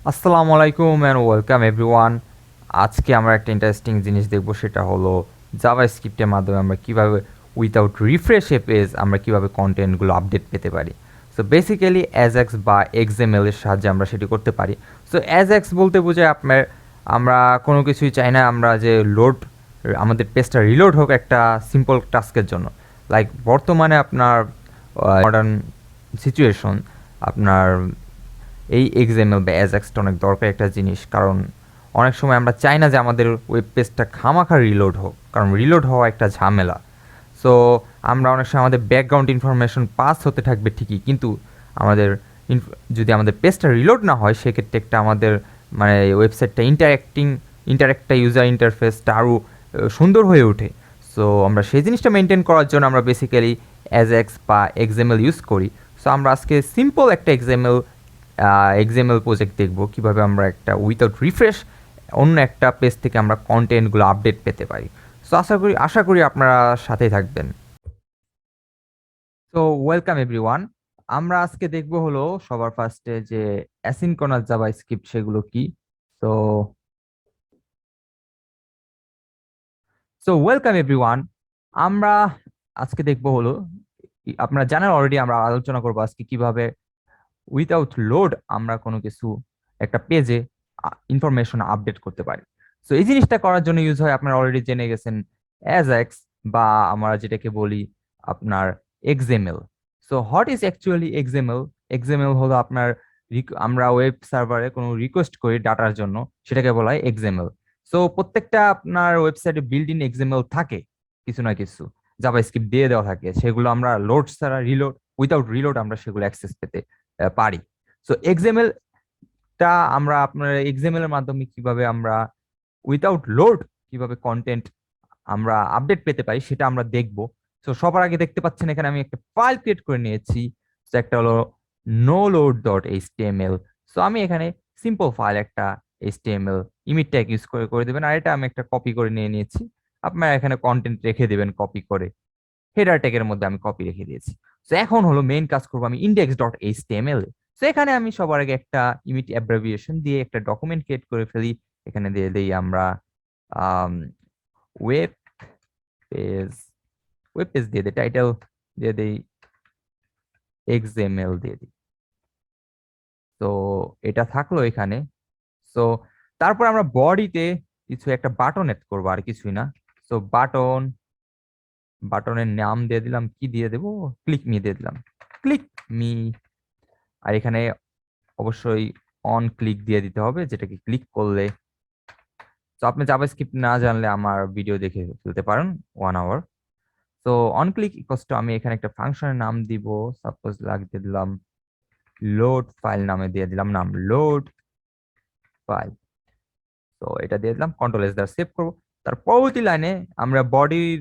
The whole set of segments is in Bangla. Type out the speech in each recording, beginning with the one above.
আসসালামু আলাইকুম অ্যান্ড ওয়েলকাম এভরিওয়ান। আজকে আমরা একটা ইন্টারেস্টিং জিনিস দেখব, সেটা হলো জাভাস্ক্রিপ্টের মাধ্যমে আমরা কিভাবে উইথাউট রিফ্রেশ এ পেজ আমরা কিভাবে কন্টেন্টগুলো আপডেট পেতে পারি। সো বেসিক্যালি অ্যাজাক্স বা এক্সএমএল এর সাহায্যে আমরা সেটি করতে পারি। সো অ্যাজাক্স বলতে বোঝায় আমরা কোনো কিছুই চাই না আমরা যে আমাদের পেজটা রিলোড হোক একটা সিম্পল টাস্কের জন্য। লাইক বর্তমানে আপনার মডার্ন সিচুয়েশন, আপনার এই এক্সএমএল বা অ্যাজাক্সটা অনেক দরকার একটা জিনিস, কারণ অনেক সময় আমরা চাই না যে আমাদের ওয়েব পেজটা খামাখা রিলোড হোক, কারণ রিলোড হওয়া একটা ঝামেলা। সো আমরা অনেক সময় আমাদের ব্যাকগ্রাউন্ড ইনফরমেশন পাস হতে থাকবে ঠিকই, কিন্তু আমাদের যদি আমাদের পেজটা রিলোড না হয়, সেক্ষেত্রে একটা আমাদের মানে ওয়েবসাইটটা ইন্টারেক্টটা ইউজার ইন্টারফেসটা আরও সুন্দর হয়ে ওঠে। সো আমরা সেই জিনিসটা মেনটেন করার জন্য আমরা বেসিক্যালি অ্যাজাক্স বা এক্সএমএল ইউজ করি। সো আমরা আজকে সিম্পল একটা এক্সএমএল প্রজেক্ট দেখব, কিভাবে আমরা একটা উইথাউট রিফ্রেশ অন্য একটা পেজ থেকে আমরা কন্টেন্টগুলো আপডেট পেতে পারি। সো আশা করি আপনারা সাথেই থাকবেন। So welcome everyone. আমরা আজকে দেখব হলো সবার ফার্স্টে যে অ্যাসিনক্রোনাস জাভাস্ক্রিপ্ট সেগুলো কি। So so welcome everyone. আমরা আজকে দেখব হলো, আপনারা জানেন অলরেডি, আমরা আলোচনা করবো আজকে কিভাবে উইথাউট লোড আমরা কোনো কিছু একটা পেজে ইনফরমেশন আপডেট করতে পারি। সো এই জিনিসটা করার জন্য ইউজ হয়, আপনারা অলরেডি জেনে গেছেন, অ্যাজাক্স বা আমরা যেটাকে বলি আপনার XML. So what is actually XML? XML হলো আপনার আমরা ওয়েব সার্ভারে কোনো রিকোয়েস্ট করি ডাটার জন্য, সেটাকে বলা হয় এক্সএমএল। সো প্রত্যেকটা আপনার ওয়েবসাইটে বিল্ড ইন এক্সএমএল থাকে, কিছু না কিছু জাভাস্ক্রিপ্ট দিয়ে দেওয়া থাকে, সেগুলো আমরা লোড ছাড়া উইথাউট রিলোড আমরা সেগুলো অ্যাক্সেস পেতে পারি। সো এক্সএমএল টা আমরা আপনার এক্সএমএল এর মাধ্যমে কিভাবে আমরা উইথাউট লোড কিভাবে কন্টেন্ট আমরা আপডেট পেতে পারি সেটা আমরা দেখব। সো সবার আগে দেখতে পাচ্ছেন এখানে আমি একটা ফাইল ক্রিয়েট করে নিয়েছি। So একটা হলো no load dot HTML. So আমি এখানে সিম্পল ফাইল একটা এইচটিএমএল ইমেজ ট্যাগ ইউজ করে করে দেবেন, আর এটা আমি একটা কপি করে নিয়ে নিয়েছি। আপনারা এখানে কন্টেন্ট রেখে দেবেন কপি করে, হেডার ট্যাগের মধ্যে আমি কপি রেখে দিয়েছি। তো এখন হলো মেইন কাজ করবো আমি ইন্ডেক্স ডট এইচটিএমএল। তো এখানে আমি সবার আগে একটা ইমিট অ্যাব্রিভিয়েশন দিয়ে একটা ডকুমেন্ট ক্রিয়েট করে ফেলি। এখানে দিয়ে দিই আমরা ওয়েব পেজ, ওয়েব পেজ দিয়ে দিই, টাইটেল দিয়ে দিই এক্সএমএল দিয়ে দিই। তো এটা থাকলো এখানে। সো তারপর আমরা বডিতে কিছু একটা বাটন এড করবো, আর কিছুই না। সো বাটনের নাম দিয়ে দিলাম, কি দিয়ে দেবো, ক্লিক মি দিয়ে দিলাম, ক্লিক মি। আর এখানে অবশ্যই অন ক্লিক দিয়ে দিতে হবে, যেটাকে ক্লিক করলে, তো আপনি জাভাস্ক্রিপ্ট না জানলে আমার ভিডিও দেখে ফেলতে পারেন 1 আওয়ার। তো অন ক্লিক ইকোয়াস টু আমি এখানে একটা ফাংশনের নাম দিব, সাপোজ লাগতে দিলাম লোড ফাইল, নামে দিয়ে দিলাম নাম লোড ফাইল। তো এটা দিয়ে দিলাম, কন্ট্রোল এস দ্বারা সেভ করবো। তার পরবর্তী লাইনে আমরা বডির,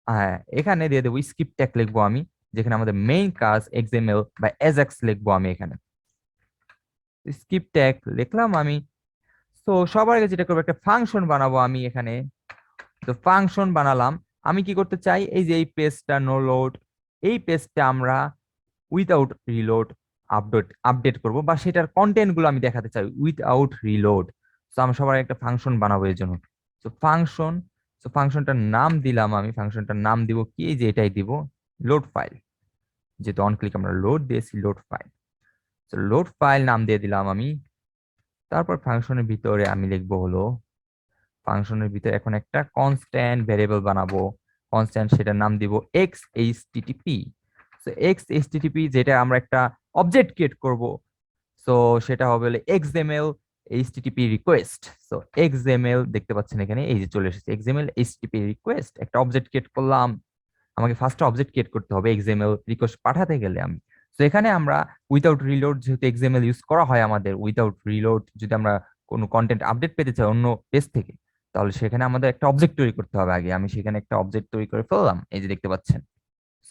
হ্যাঁ, এখানে দিয়ে দেবো স্ক্রিপ্ট ট্যাগ লিখবো আমি, যেখানে আমাদের মেইন কাজ এক্সএমএল বা এজাক্স লিখবো আমি এখানে। স্ক্রিপ্ট ট্যাগ লিখলাম আমি। তো সবার আগে যেটা করবো, একটা ফাংশন বানাবো আমি এখানে। তো ফাংশন বানালাম। আমি কি করতে চাই, এই যে এই পেজটা নো লোড, এই পেজটা আমরা উইথাউট রিলোড আপডেট করব, বা সেটার কন্টেন্ট গুলো আমি দেখাতে চাই উইথআউট রিলোড। তো আমি সবার একটা ফাংশন বানাবো এর জন্য। তো ফাংশনটার নাম দিলাম আমি, ফাংশনটার নাম দিব কি, এই যে এটাই দিব, লোড ফাইল। যেহেতু অন ক্লিক আমরা লোড দিয়েছি, লোড ফাইল। তো লোড ফাইল নাম দিয়ে দিলাম আমি। তারপর ফাংশনের ভিতরে আমি লিখবো হলো, ফাংশনের ভিতরে এখন একটা কনস্ট্যান্ট ভেরিয়েবল বানাবো। কনস্ট্যান্ট, সেটার নাম দিব x HTTP. So x HTTP, যেটা আমরা একটা অবজেক্ট ক্রিয়েট করব। সো সেটা হবে হলো XML HTTP request. So XML দেখতে পাচ্ছেন এখানে, এই যে চলে এসেছে এক্সএমএল এইচটিটিপি রিকোয়েস্ট। একটা অবজেক্ট ক্রিয়েট করলাম, আমাকে ফার্স্ট অবজেক্ট ক্রিয়েট করতে হবে এক্সএমএল রিকোয়েস্ট পাঠাতে গেলে আমি। তো এখানে আমরা উইথাউট রিলোড, যেহেতু এক্সএমএল ইউজ করা হয় আমাদের, উইথাউট রিলোড যদি আমরা কোনো কন্টেন্ট আপডেট পেতে চাই অন্য পেজ থেকে, তাহলে সেখানে আমাদের একটা অবজেক্ট তৈরি করতে হবে আগে। আমি সেখানে একটা অবজেক্ট তৈরি করে ফেললাম, এই যে দেখতে পাচ্ছেন।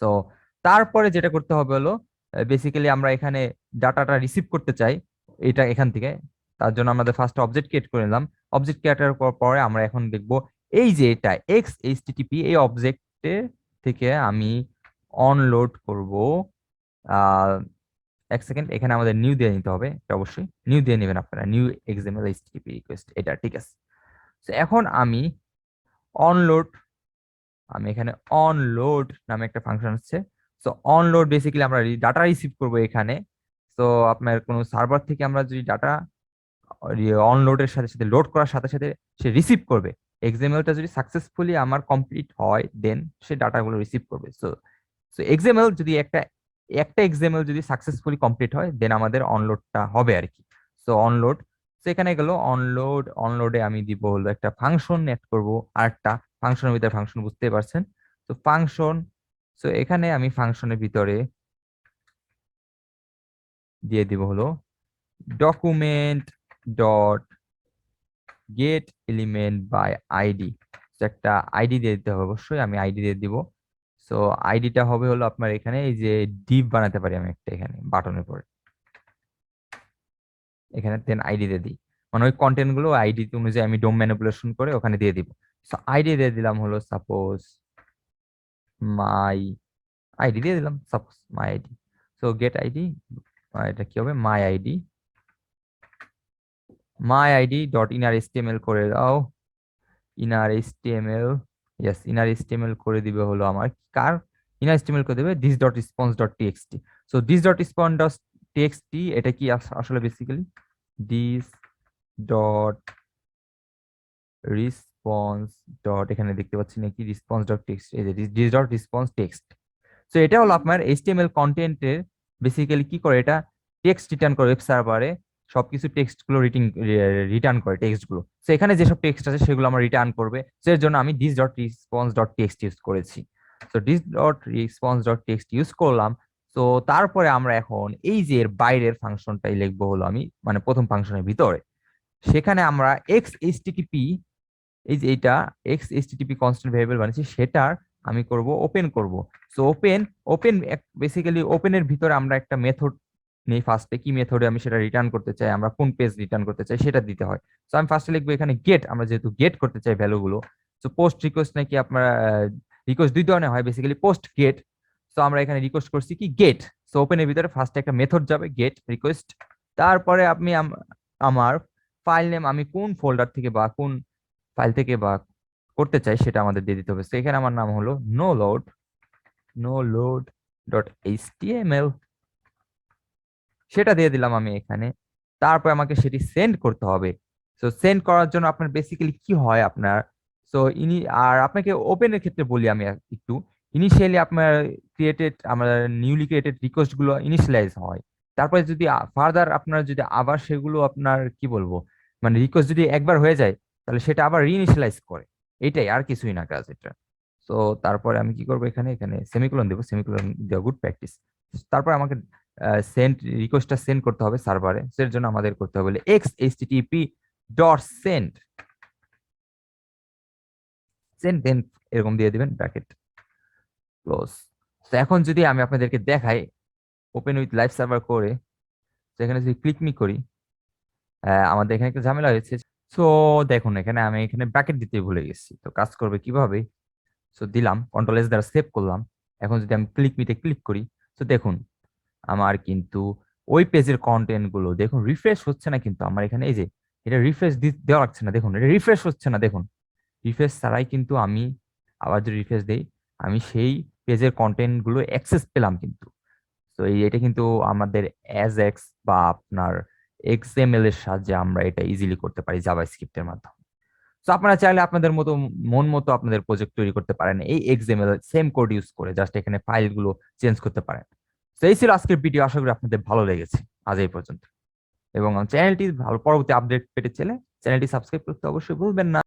সো তারপরে যেটা করতে হবে হলো, বেসিক্যালি আমরা এখানে ডাটাটা রিসিভ করতে চাই এটা এখান থেকে। তার জন্য আমাদের ফার্স্ট অবজেক্ট ক্রিয়েট করে নিলাম। অবজেক্ট ক্রিয়েটের পরে আমরা এখন দেখবো, এই যে এটা এক্স এইচটিটিপি, এই অবজেক্টে থেকে আমি অনলোড করব এক সেকেন্ড, এখানে আমাদের নিউ দিয়ে নিতে হবে, এটা অবশ্যই নিউ দিয়ে নেবেন আপনারা, নিউ এক্সএমএল এইচটিটিপি রিকোয়েস্ট, এটা ঠিক আছে। তো এখন অনলোড আমি এখানে অনলোড নামে একটা ফাংশন আছে। তো অনলোড বেসিক্যালি আমরা ডাটা রিসিভ করব এখানে। তো আপনার কোনো সার্ভার থেকে আমরা যদি ডাটা অনলোডের সাথে সাথে লোড করার সাথে সাথে সে রিসিভ করবে। এক্সএমএলটা যদি সাকসেসফুলি আমার কমপ্লিট হয় দেন সে ডাটাগুলো রিসিভ করবে। সো সো এক্সএমএল যদি একটা একটা এক্সএমএল যদি সাকসেসফুলি কমপ্লিট হয় দেন আমাদের অনলোডটা হবে আর কি। সো অনলোড, তো এখানে গেল অনলোড, অনলোডে আমি দিব হলো একটা ফাংশন অ্যাড করব, আরেকটা ফাংশনের ভিতরে ফাংশন, বুঝতে পারছেন। তো ফাংশন, সো এখানে আমি ফাংশনের ভিতরে দিয়ে দিব হলো document dot get element by ID. একটা আইডি দিয়ে দিতে হবে, অবশ্যই আমি আইডি দিয়ে দিব। সো আইডিটা হবে হলো আপনার এখানে এই যে ডিভ বানাতে পারি আমি একটা এখানে বাটনের পরে, এখানে দেন আইডি দিয়ে দিই, মানে ওই কন্টেন্ট গুলো আইডি অনুযায়ী আমি ডোম ম্যানিপুলেশন করে ওখানে দিয়ে দিব। সো আইডি দিয়ে দিলাম হলো সাপোজ মাই আইডি দিয়ে দিলাম, সাপোজ মাই আইডি। সো গেট আইডি, এটা কি হবে মাই আইডি ডট ইনার এসটিএমএল করে দাও, inner HTML, yes inner HTML করে দিবে হলো আমার কার, ইনার এইচটিএমএল করে দেবে this dot response dot TXT. So this dot response dot TXT এটা কি আসলে basically this dot response dot, এখানে দেখতে পাচ্ছি নাকি রেসপন্স ডট টেক্সট, এই যে this dot response text. So এটা হলো আপনার এইচটিএমএল কন্টেন্টের বেসিক্যালি কি করে, এটা টেক্সট রিটার্ন করে ওয়েব সার্ভারে, সবকিছু টেক্সট গুলো রিটার্ন করে টেক্সট গুলো। তো এখানে যেসব টেক্সট আছে সেগুলো আমরা রিটার্ন করবে, তো এর জন্য আমি this dot response dot text use করেছি। তো this dot response dot text use করলাম। তো তারপরে আমরা এখন এই যে এর বাইরের ফাংশনটাই লিখবো হলো আমি, মানে প্রথম ফাংশনের ভিতরে, সেখানে আমরা এক্স এইচটিটিপি, এই যে এইটা এক্স এইচটিটিপি কনস্ট্যান্ট ভেরিয়েবল বানিয়েছি সেটার আমি করব ওপেন করব। সো ওপেন, ওপেন বেসিক্যালি ওপেনের ভিতরে আমরা একটা মেথড নেই ফার্স্টে, কি মেথডে আমি সেটা রিটার্ন করতে চাই, আমরা কোন পেজ রিটার্ন করতে চাই সেটা দিতে হয়। সো আমি ফার্স্টে লিখবো এখানে গেট, আমরা যেহেতু গেট করতে চাই ভ্যালুগুলো। সো পোস্ট রিকোয়েস্ট নাকি আপনার রিকোয়েস্ট দুই ধরনের হয়, বেসিক্যালি পোস্ট গেট। সো আমরা এখানে রিকোয়েস্ট করছি কি গেট। সো ওপেনের ভিতরে ফার্স্টে একটা মেথড যাবে গেট রিকোয়েস্ট, তারপরে আপনি আমার ফাইল নেম আমি কোন ফোল্ডার থেকে বা কোন ফাইল থেকে বা করতে চাই সেটা আমাদের দিয়ে দিতে হবে। সেখানে আমার নাম হলো নো লোড ডট এইচটিএমএল, সেটা দিয়ে দিলাম আমি এখানে। তারপর আমাকে সেটি সেন্ড করতে হবে। সো সেন্ড করার জন্য আপনার বেসিক্যালি কি হয় আপনার, সো আর আপনাকে ওপেনের ক্ষেত্রে বলি আমি একটু, ইনিশিয়ালি আপনার আমার নিউলি ক্রিয়েটেড রিকোয়েস্ট গুলো ইনিশিয়ালাইজ হয়। তারপরে যদি ফার্দার আপনার যদি আবার সেগুলো আপনার কি বলবো, মানে রিকোয়েস্ট যদি একবার হয়ে যায় তাহলে সেটা আবার রিইনিশিয়ালাইজ করে, এটাই আর কিছুই না কাজ এটা। তো তারপরে আমি কি করবো এখানে, সেমিকোলন দেবো, সেমিকোলন দেওয়া গুড প্র্যাকটিস। তারপর আমাকে সেন্ড রিকোয়েস্টটা সেন্ড করতে হবে সার্ভারে, এর জন্য আমাদের করতে হবে x HTTP dot send send then এরকম দিয়ে দিবেন ব্র্যাকেট ক্লোজ। তো এখন যদি আমি আপনাদেরকে দেখাই ওপেন উইথ লাইভ সার্ভার করে, তো এখানে যদি ক্লিক মি করি, আমাদের এখানে একটা ঝামেলা হয়েছে। সো দেখুন এখানে আমি এখানে ব্র্যাকেট দিতে ভুলে গেছি, তো কাজ করবে কিভাবে, সো দিলাম কন্ট্রোল এস দ্বারা সেভ করলাম। এখন যদি আমি ক্লিক মিতে ক্লিক করি, তো দেখুন আমার কিন্তু ওই পেজের কন্টেন্ট গুলো দেখুন রিফ্রেশ হচ্ছে না, কিন্তু আমার এখানে এই যে এটা রিফ্রেশ দেওয়া লাগছে না, দেখুন এটা রিফ্রেশ হচ্ছে না, দেখুন রিফ্রেশ ছাড়াই কিন্তু আমি আবার যদি রিফ্রেশ দেই আমি সেই পেজের কন্টেন্ট গুলো অ্যাক্সেস পেলাম কিন্তু। তো এটা কিন্তু আমাদের অ্যাজাক্স বা আপনার এক্সএমএল এর সাহায্যে আমরা এটা ইজিলি করতে পারি জাভাস্ক্রিপ্টের মাধ্যমে। তো আপনারা চাইলে আপনাদের মতো মন মতো আপনাদের প্রজেক্ট তৈরি করতে পারেন এই এক্সএমএল সেম কোড ইউজ করে, জাস্ট এখানে ফাইলগুলো চেঞ্জ করতে পারেন। তো এই ছিল আজকের ভিডিও, আশা করি আপনাদের ভালো লেগেছে আজ এই পর্যন্ত। এবং চ্যানেলটি ভালো পরবর্তী আপডেট পেতে চাইলে চ্যানেলটি সাবস্ক্রাইব করতে অবশ্যই ভুলবেন না।